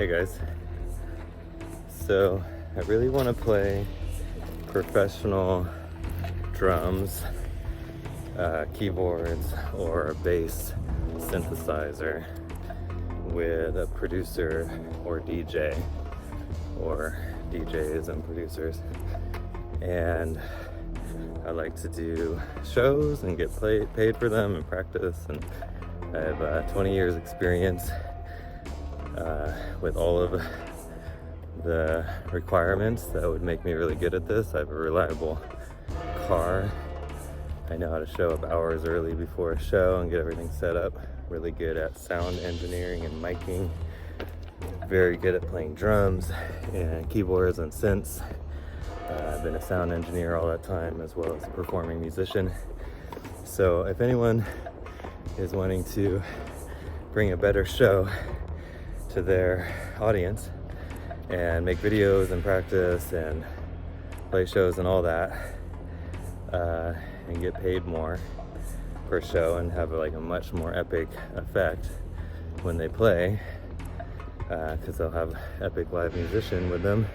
Hey guys, so I really want to play professional drums, keyboards, or a bass synthesizer with a producer or DJ or DJs and producers. And I like to do shows and get paid for them and practice, and I have 20 years experience with all of the requirements that would make me really good at this. I have a reliable car. I know how to show up hours early before a show and get everything set up. Really good at sound engineering and miking. Very good at playing drums and keyboards and synths. I've been a sound engineer all that time, as well as a performing musician. So if anyone is wanting to bring a better show to their audience and make videos and practice and play shows and all that, and get paid more per show and have like a much more epic effect when they play, because they'll have epic live musician with them,